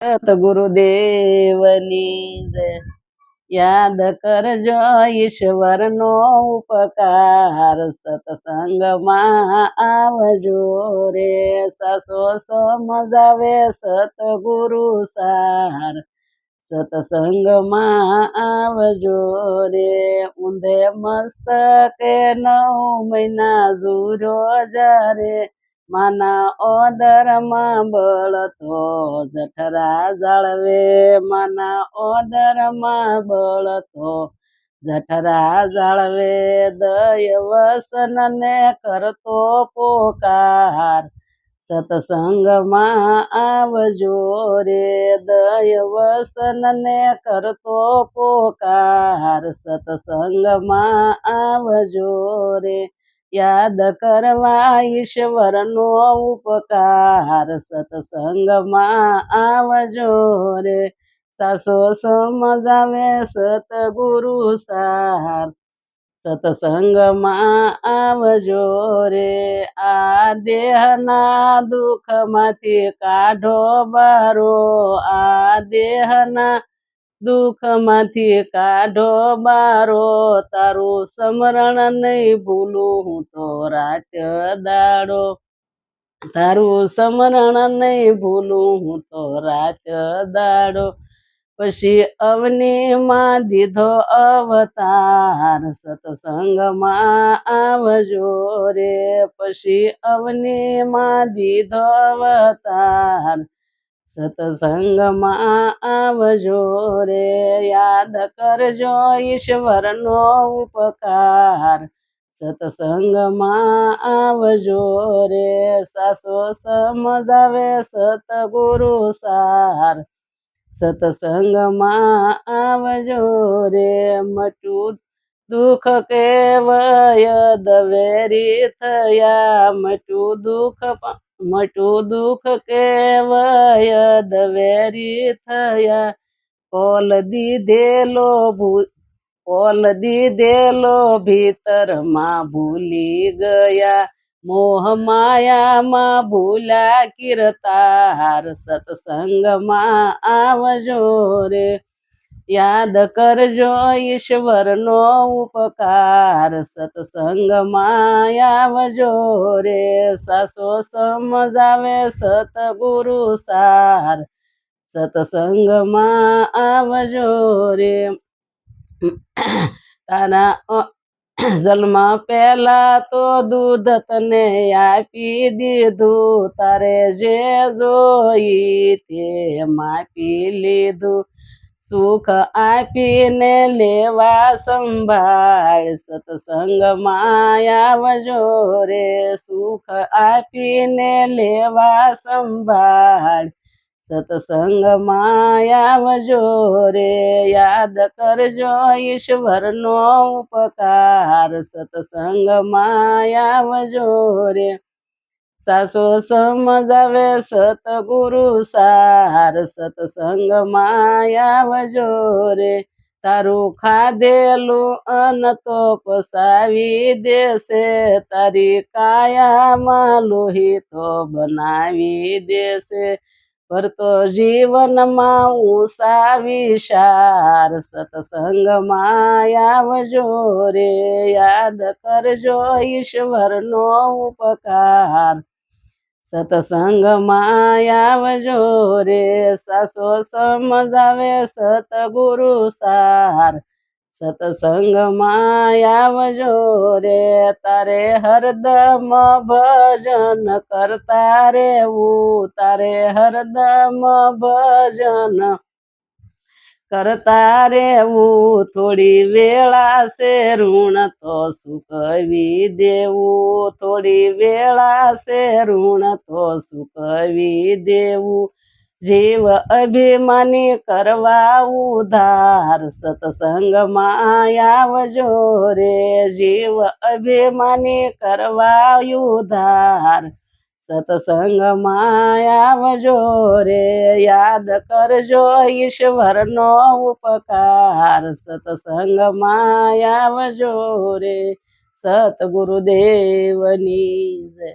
સતગુરુદેવની જય. યાદ કરજો ઈશ્વરનો ઉપકાર, સત્સંગમાં આવજો રે. સાસો સમજાવે સતગુરુ સાર, સત્સંગમાં આવજો રે. ઊંધે મસ્તકે 9 મહિના ઝૂરો જ્યારે, માના ઓદરમાં બળતો જઠરા જાળવે. માના ઓદરમાં બળતો જઠરા જાળવે. દય વસનને કરતો પોકાર, સત્સંગમાં આવજો રે. દય વસનને કરતો પોકાર, સત્સંગમાં આવજો રે. યાદ કરવા ઈશ્વરનો ઉપકાર, સત્સંગમાં આવજો રે. સાસો સમજાવે સતગુરુ સાર, સત્સંગમાં આવજો રે. આ દેહના દુઃખમાંથી કાઢો બારો, આ દેહના દુઃખમાંથી કાઢો બારો. તારું સ્મરણ નહીં ભૂલું હું તો રાત દાડો, તારું સ્મરણ નહીં ભૂલું હું તો રાત દાડો. પછી અવનીમાં દીધો અવતાર, સત્સંગમાં આવજો રે. પછી અવનીમાં દીધો અવતાર, સત્સંગમાં આવજો રે. યાદ કરજો ઈશ્વરનો ઉપકાર, સત્સંગમાં આવજો રે. સાસો સમજાવે સતગુરુ સાર, સત્સંગમાં આવજો રે. મટું દુઃખ કેવય દવેરી થયા, મટું દુઃખ કેવય દવેરી થયા. કોલ દીધેલો ભીતરમાં ભૂલી ગયા, મોહ માયામાં ભૂલ્યા કીર્તાર. સત્સંગમાં આવજો રે. યાદ કરજો ઈશ્વરનો ઉપકાર, સત્સંગમાં આવજો રે. સાસો સમજાવે સતગુરુ સાર, સત્સંગમાં આવજો રે. તારા જન્મ પહેલા તો દૂધ તને આપી દીધું, તારે જે જોઈ તે માપી લીધું. સુખ આપીને લેવા સંભાળ, સત્સંગમાં આવજો રે. સુખ આપીને લેવા સંભાળ, સત્સંગમાં આવજો રે. યાદ કરજો ઈશ્વરનો ઉપકાર, સત્સંગમાં આવજો રે. સાસો સમજાવે સતગુરુ સાર, સત્સંગમાં આવજો રે. તારું ખાધેલું અન્ન તો પસાવી દેશે, તારી કાયામાં લોહી તો બનાવી દેશે. ભરતો જીવનમાં ઊંચા વિચાર, સત્સંગમાં આવજો રે. યાદ કરજો ઈશ્વરનો ઉપકાર, સત્સંગમાં આવજો રે. સાસો સમજાવે સતગુરુ સાર, સત્સંગમાં આવજો રે. તારે હરદમ ભજન કરતા રહેવું, તારે હરદમ ભજન કરતા રહેવું. થોડી વેળા છે ઋણ તો ચૂકવી દેવું, થોડી વેળા છે ઋણ તો ચૂકવી દેવું. જીવ અભિમાની કરવા ઉધાર, સત્સંગમાં આવજો રે. જીવ અભિમાની કરવા ઉધાર, સત્સંગમાં આવજો રે. યાદ કરજો ઈશ્વરનો ઉપકાર, સત્સંગમાં આવજો રે. સતગુરુદેવની જય.